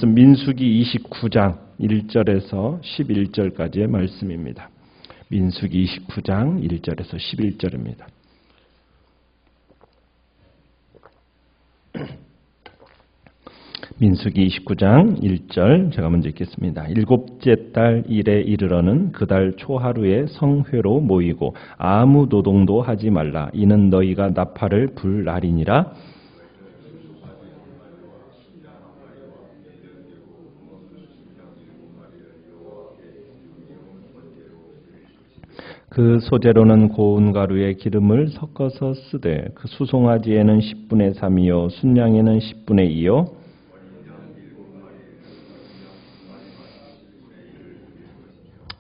민수기 29장 1절에서 11절까지의 말씀입니다. 민수기 29장 1절에서 11절입니다. 민수기 29장 1절 제가 먼저 읽겠습니다. 일곱째 달 일에 이르러는 그 달 초하루에 성회로 모이고 아무 노동도 하지 말라. 이는 너희가 나팔을 불 날이니라. 그 소재로는 고운 가루에 기름을 섞어서 쓰되 그 수송아지에는 10분의 3이요 순양에는 10분의 2요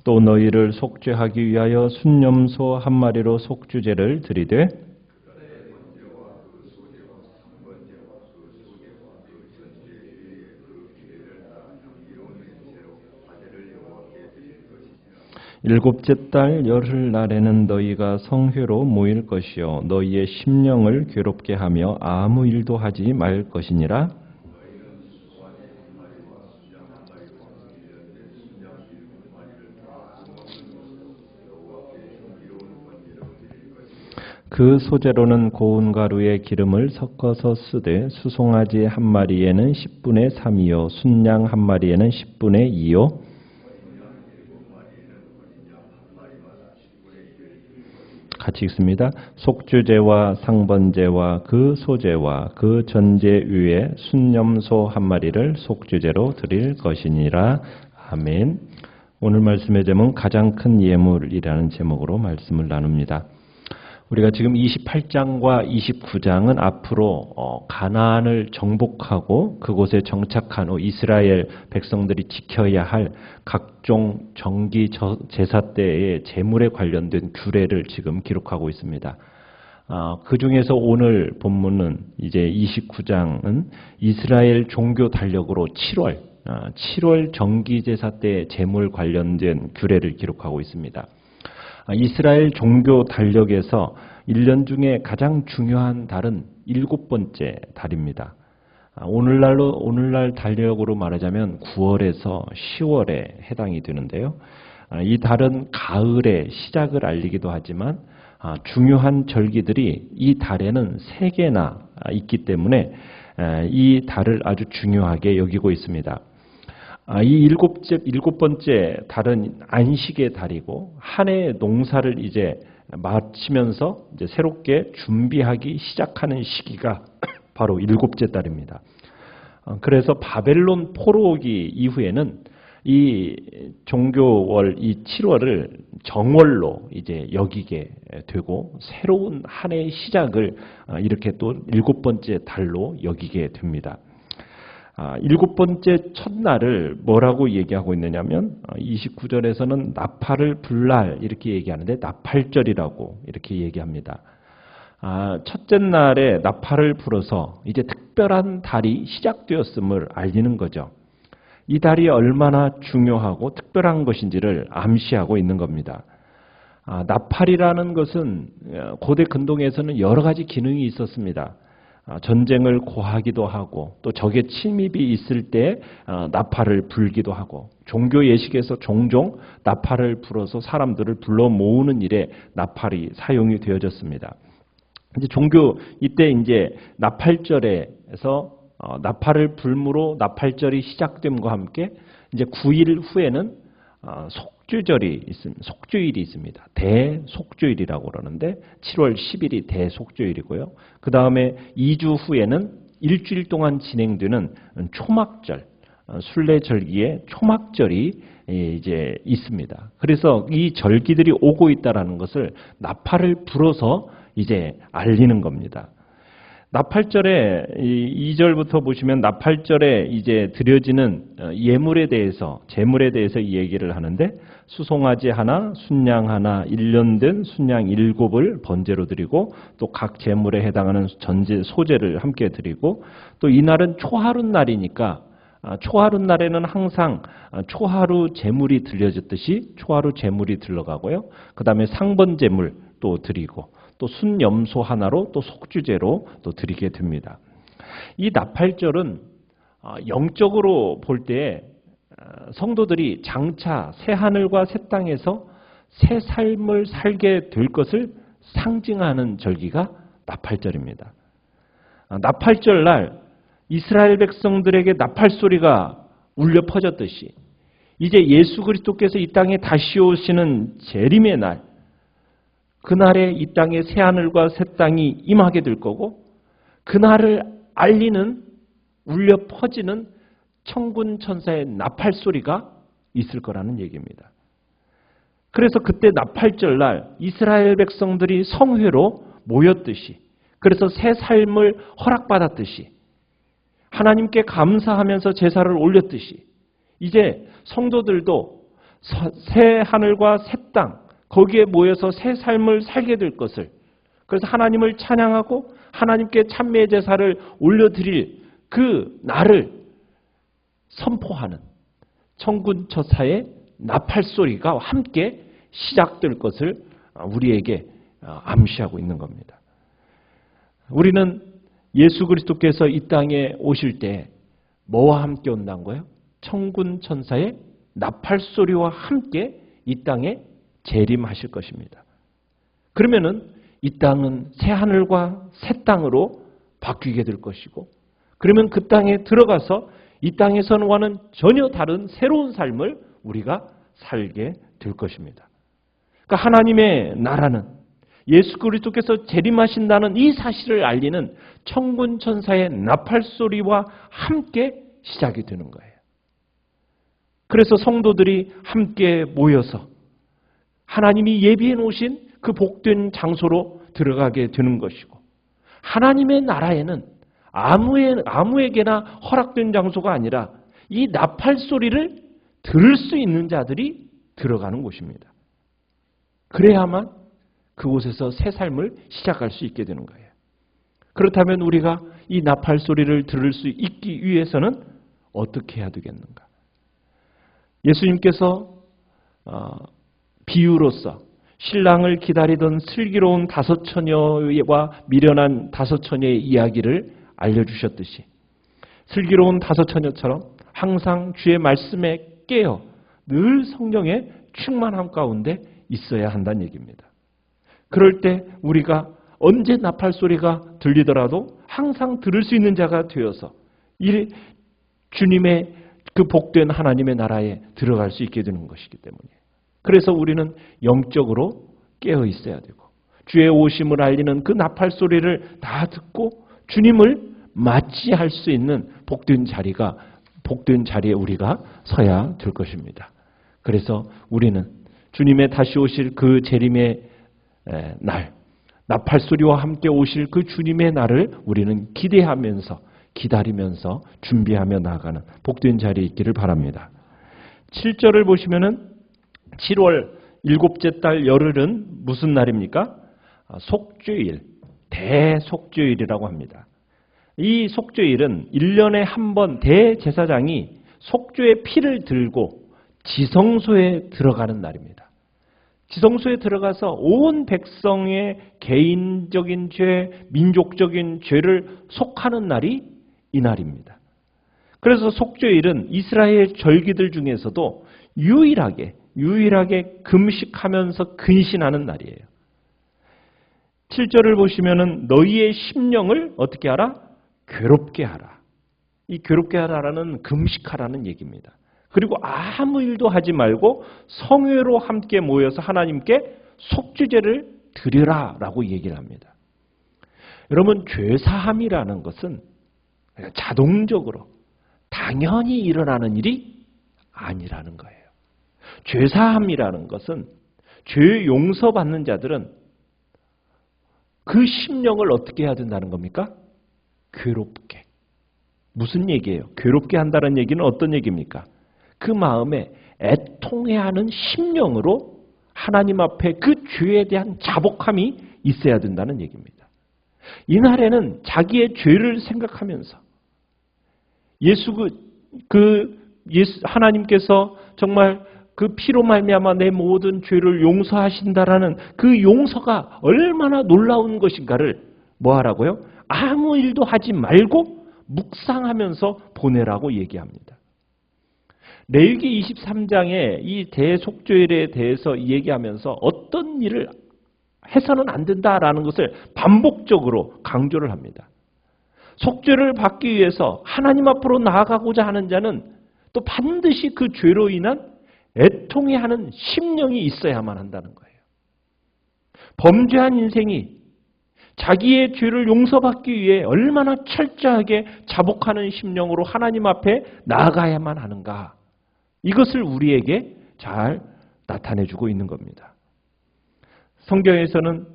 또 너희를 속죄하기 위하여 순염소 한 마리로 속주제를 드리되 일곱째 달 열흘날에는 너희가 성회로 모일 것이요 너희의 심령을 괴롭게 하며 아무 일도 하지 말 것이니라. 그 소재로는 고운 가루에 기름을 섞어서 쓰되 수송아지 한 마리에는 10분의 3이요 순양 한 마리에는 10분의 2요 같이 읽습니다. 속주제와 상번제와 그 소제와 그 전제 위에 순염소 한 마리를 속주제로 드릴 것이니라. 아멘. 오늘 말씀의 제목은 가장 큰 예물이라는 제목으로 말씀을 나눕니다. 우리가 지금 28장과 29장은 앞으로 가나안을 정복하고 그곳에 정착한 후 이스라엘 백성들이 지켜야 할 각종 정기 제사 때의 제물에 관련된 규례를 지금 기록하고 있습니다. 그 중에서 오늘 본문은 이제 29장은 이스라엘 종교 달력으로 7월 정기 제사 때 제물 관련된 규례를 기록하고 있습니다. 이스라엘 종교 달력에서 1년 중에 가장 중요한 달은 7번째 달입니다. 오늘날 달력으로 말하자면 9월에서 10월에 해당이 되는데요. 이 달은 가을의 시작을 알리기도 하지만 중요한 절기들이 이 달에는 3개나 있기 때문에 이 달을 아주 중요하게 여기고 있습니다. 이 일곱 번째 달은 안식의 달이고 한 해의 농사를 이제 마치면서 이제 새롭게 준비하기 시작하는 시기가 바로 7째 달입니다. 그래서 바벨론 포로 오기 이후에는 이 종교월 이 7월을 정월로 이제 여기게 되고 새로운 한 해의 시작을 이렇게 또 7번째 달로 여기게 됩니다. 7번째 첫날을 뭐라고 얘기하고 있느냐면 29절에서는 나팔을 불날 이렇게 얘기하는데 나팔절이라고 이렇게 얘기합니다. 첫째 날에 나팔을 불어서 이제 특별한 달이 시작되었음을 알리는 거죠. 이 달이 얼마나 중요하고 특별한 것인지를 암시하고 있는 겁니다. 나팔이라는 것은 고대 근동에서는 여러 가지 기능이 있었습니다. 전쟁을 고하기도 하고 또 적의 침입이 있을 때 나팔을 불기도 하고 종교 예식에서 종종 나팔을 불어서 사람들을 불러 모으는 일에 나팔이 사용이 되어졌습니다. 이제 종교 이때 이제 나팔절에서 나팔을 불므로 나팔절이 시작됨과 함께 이제 9일 후에는 속주일이 있습니다. 대속주일이라고 그러는데 7월 10일이 대속주일이고요. 그 다음에 2주 후에는 일주일 동안 진행되는 초막절, 순례절기의 초막절이 이제 있습니다. 그래서 이 절기들이 오고 있다라는 것을 나팔을 불어서 이제 알리는 겁니다. 나팔절에 2절부터 보시면 나팔절에 이제 드려지는 예물에 대해서 제물에 대해서 이 얘기를 하는데 수송아지 하나, 순양 하나, 1년 된 순양 7을 번제로 드리고 또 각 제물에 해당하는 전제 소제를 함께 드리고 또 이날은 초하루 날이니까 초하루 날에는 항상 초하루 제물이 들려졌듯이 초하루 제물이 들러가고요. 그 다음에 상번 제물 또 드리고 또 순염소 하나로 또 속주제로 또 드리게 됩니다. 이 나팔절은 영적으로 볼 때 성도들이 장차 새 하늘과 새 땅에서 새 삶을 살게 될 것을 상징하는 절기가 나팔절입니다. 나팔절 날 이스라엘 백성들에게 나팔 소리가 울려 퍼졌듯이 이제 예수 그리스도께서 이 땅에 다시 오시는 재림의 날, 그날에 이 땅에 새 하늘과 새 땅이 임하게 될 거고 그날을 알리는 울려 퍼지는 천군 천사의 나팔 소리가 있을 거라는 얘기입니다. 그래서 그때 나팔절 날 이스라엘 백성들이 성회로 모였듯이, 그래서 새 삶을 허락받았듯이, 하나님께 감사하면서 제사를 올렸듯이 이제 성도들도 새 하늘과 새 땅 거기에 모여서 새 삶을 살게 될 것을, 그래서 하나님을 찬양하고 하나님께 찬미의 제사를 올려드릴 그 날을 선포하는 천군 천사의 나팔 소리가 함께 시작될 것을 우리에게 암시하고 있는 겁니다. 우리는 예수 그리스도께서 이 땅에 오실 때 뭐와 함께 온다는 거예요? 천군 천사의 나팔 소리와 함께 이 땅에 재림하실 것입니다. 그러면은 이 땅은 새 하늘과 새 땅으로 바뀌게 될 것이고, 그러면 그 땅에 들어가서 이 땅에서와는 전혀 다른 새로운 삶을 우리가 살게 될 것입니다. 그러니까 하나님의 나라는 예수 그리스도께서 재림하신다는 이 사실을 알리는 천군 천사의 나팔 소리와 함께 시작이 되는 거예요. 그래서 성도들이 함께 모여서 하나님이 예비해 놓으신 그 복된 장소로 들어가게 되는 것이고, 하나님의 나라에는 아무에게나 허락된 장소가 아니라 이 나팔 소리를 들을 수 있는 자들이 들어가는 곳입니다. 그래야만 그곳에서 새 삶을 시작할 수 있게 되는 거예요. 그렇다면 우리가 이 나팔 소리를 들을 수 있기 위해서는 어떻게 해야 되겠는가? 예수님께서 비유로서 신랑을 기다리던 슬기로운 다섯 처녀와 미련한 다섯 처녀의 이야기를 알려주셨듯이 슬기로운 다섯 처녀처럼 항상 주의 말씀에 깨어 늘 성령의 충만함 가운데 있어야 한다는 얘기입니다. 그럴 때 우리가 언제 나팔 소리가 들리더라도 항상 들을 수 있는 자가 되어서 이 주님의 그 복된 하나님의 나라에 들어갈 수 있게 되는 것이기 때문이에요. 그래서 우리는 영적으로 깨어 있어야 되고 주의 오심을 알리는 그 나팔 소리를 다 듣고 주님을 맞이할 수 있는 복된 자리에 우리가 서야 될 것입니다. 그래서 우리는 주님의 다시 오실 그 재림의 날, 나팔 소리와 함께 오실 그 주님의 날을 우리는 기대하면서 기다리면서 준비하며 나아가는 복된 자리에 있기를 바랍니다. 7절을 보시면은 7월 일곱째 달 열흘은 무슨 날입니까? 속죄일, 대속죄일이라고 합니다. 이 속죄일은 1년에 한 번 대제사장이 속죄의 피를 들고 지성소에 들어가는 날입니다. 지성소에 들어가서 온 백성의 개인적인 죄, 민족적인 죄를 속하는 날이 이 날입니다. 그래서 속죄일은 이스라엘 절기들 중에서도 유일하게 금식하면서 근신하는 날이에요. 7절을 보시면은 너희의 심령을 어떻게 하라? 괴롭게 하라. 이 괴롭게 하라라는 금식하라는 얘기입니다. 그리고 아무 일도 하지 말고 성회로 함께 모여서 하나님께 속죄제를 드려라라고 얘기를 합니다. 여러분, 죄사함이라는 것은 자동적으로 당연히 일어나는 일이 아니라는 거예요. 죄사함이라는 것은 죄 용서받는 자들은 그 심령을 어떻게 해야 된다는 겁니까? 괴롭게. 무슨 얘기예요? 괴롭게 한다는 얘기는 어떤 얘기입니까? 그 마음에 애통해야 하는 심령으로 하나님 앞에 그 죄에 대한 자복함이 있어야 된다는 얘기입니다. 이날에는 자기의 죄를 생각하면서 하나님께서 정말 그 피로 말미암아 내 모든 죄를 용서하신다라는 그 용서가 얼마나 놀라운 것인가를 뭐 하라고요? 아무 일도 하지 말고 묵상하면서 보내라고 얘기합니다. 레위기 23장에 이 대속죄일에 대해서 얘기하면서 어떤 일을 해서는 안 된다라는 것을 반복적으로 강조를 합니다. 속죄를 받기 위해서 하나님 앞으로 나아가고자 하는 자는 또 반드시 그 죄로 인한 애통해하는 심령이 있어야만 한다는 거예요. 범죄한 인생이 자기의 죄를 용서받기 위해 얼마나 철저하게 자복하는 심령으로 하나님 앞에 나아가야만 하는가. 이것을 우리에게 잘 나타내주고 있는 겁니다. 성경에서는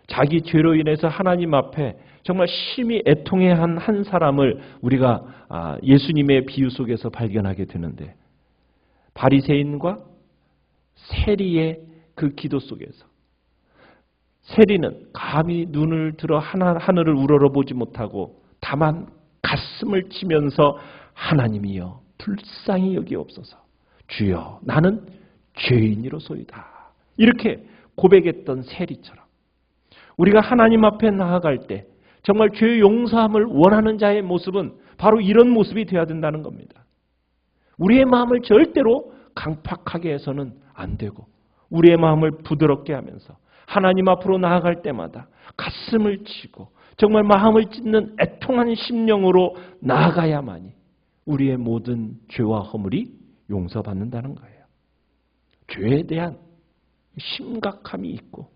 자기 죄로 인해서 하나님 앞에 정말 심히 애통해한 한 사람을 우리가 예수님의 비유 속에서 발견하게 되는데, 바리새인과 세리의 그 기도 속에서 세리는 감히 눈을 들어 하늘을 우러러보지 못하고 다만 가슴을 치면서 하나님이여 불쌍히 여기옵소서, 주여 나는 죄인이로소이다, 이렇게 고백했던 세리처럼 우리가 하나님 앞에 나아갈 때 정말 죄 용서함을 원하는 자의 모습은 바로 이런 모습이 되어야 된다는 겁니다. 우리의 마음을 절대로 강팍하게 해서는 안 되고 우리의 마음을 부드럽게 하면서 하나님 앞으로 나아갈 때마다 가슴을 치고 정말 마음을 찢는 애통한 심령으로 나아가야만이 우리의 모든 죄와 허물이 용서받는다는 거예요. 죄에 대한 심각함이 있고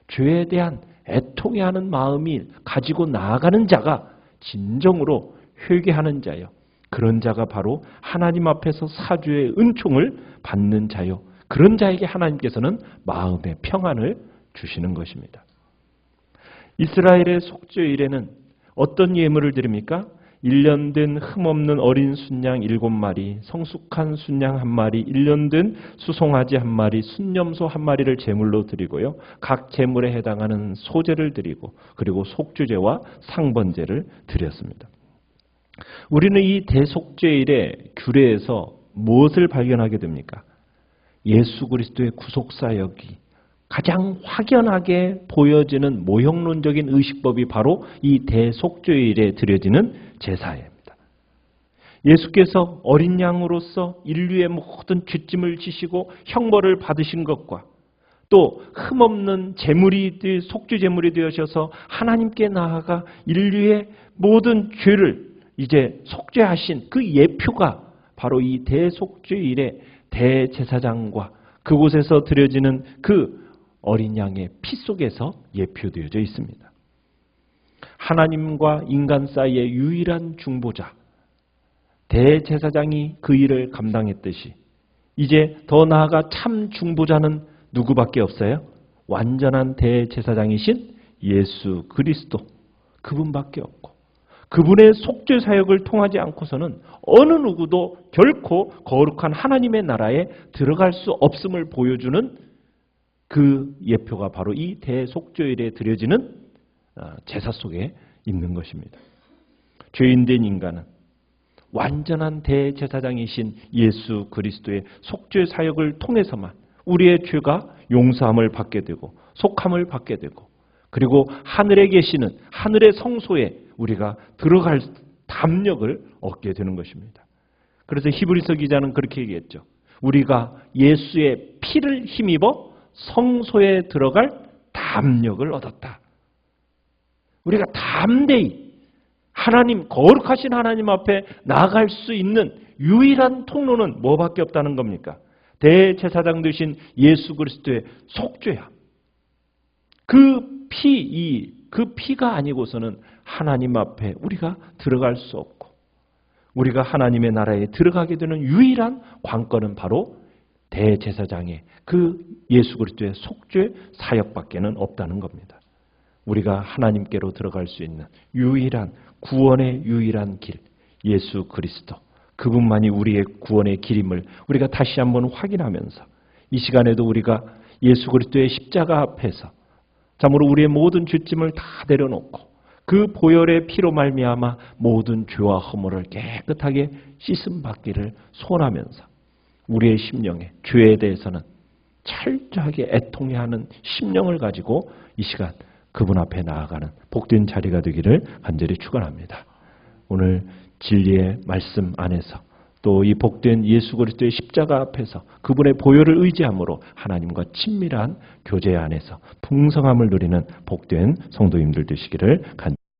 죄에 대한 애통해하는 마음이 가지고 나아가는 자가 진정으로 회개하는 자요, 그런 자가 바로 하나님 앞에서 사주의 은총을 받는 자요, 그런 자에게 하나님께서는 마음의 평안을 주시는 것입니다. 이스라엘의 속죄일에는 어떤 예물을 드립니까? 1년 된 흠없는 어린 순양 7마리, 성숙한 순양 1마리, 1년 된 수송아지 1마리, 순염소 1마리를 제물로 드리고요. 각 제물에 해당하는 소제를 드리고 그리고 속죄제와 상번제를 드렸습니다. 우리는 이 대속죄일의 규례에서 무엇을 발견하게 됩니까? 예수 그리스도의 구속사역이 가장 확연하게 보여지는 모형론적인 의식법이 바로 이 대속죄일에 드려지는 제사입니다. 예수께서 어린 양으로서 인류의 모든 죄짐을 지시고 형벌을 받으신 것과 또 흠없는 제물이 속죄 제물이 되어셔서 하나님께 나아가 인류의 모든 죄를 이제 속죄하신 그 예표가 바로 이 대속죄일의 대제사장과 그곳에서 드려지는 그 어린 양의 피 속에서 예표되어져 있습니다. 하나님과 인간 사이의 유일한 중보자 대제사장이 그 일을 감당했듯이 이제 더 나아가 참 중보자는 누구밖에 없어요? 완전한 대제사장이신 예수 그리스도, 그분밖에 없고 그분의 속죄 사역을 통하지 않고서는 어느 누구도 결코 거룩한 하나님의 나라에 들어갈 수 없음을 보여주는 그 예표가 바로 이 대속죄일에 드려지는 제사 속에 있는 것입니다. 죄인된 인간은 완전한 대제사장이신 예수 그리스도의 속죄 사역을 통해서만 우리의 죄가 용서함을 받게 되고 속함을 받게 되고 그리고 하늘에 계시는 하늘의 성소에 우리가 들어갈 담력을 얻게 되는 것입니다. 그래서 히브리서 기자는 그렇게 얘기했죠. 우리가 예수의 피를 힘입어 성소에 들어갈 담력을 얻었다. 우리가 담대히 하나님, 거룩하신 하나님 앞에 나아갈 수 있는 유일한 통로는 뭐밖에 없다는 겁니까? 대제사장 되신 예수 그리스도의 속죄야. 그 피가 아니고서는 하나님 앞에 우리가 들어갈 수 없고 우리가 하나님의 나라에 들어가게 되는 유일한 관건은 바로 대제사장의 그 예수 그리스도의 속죄 사역밖에는 없다는 겁니다. 우리가 하나님께로 들어갈 수 있는 유일한 구원의 유일한 길, 예수 그리스도, 그분만이 우리의 구원의 길임을 우리가 다시 한번 확인하면서 이 시간에도 우리가 예수 그리스도의 십자가 앞에서 참으로 우리의 모든 죄짐을 다 내려놓고 그 보혈의 피로 말미암아 모든 죄와 허물을 깨끗하게 씻음 받기를 소원하면서 우리의 심령에 죄에 대해서는 철저하게 애통해하는 심령을 가지고 이 시간 그분 앞에 나아가는 복된 자리가 되기를 간절히 축원합니다. 오늘 진리의 말씀 안에서 또 이 복된 예수 그리스도의 십자가 앞에서 그분의 보혈을 의지함으로 하나님과 친밀한 교제 안에서 풍성함을 누리는 복된 성도님들 되시기를 간절히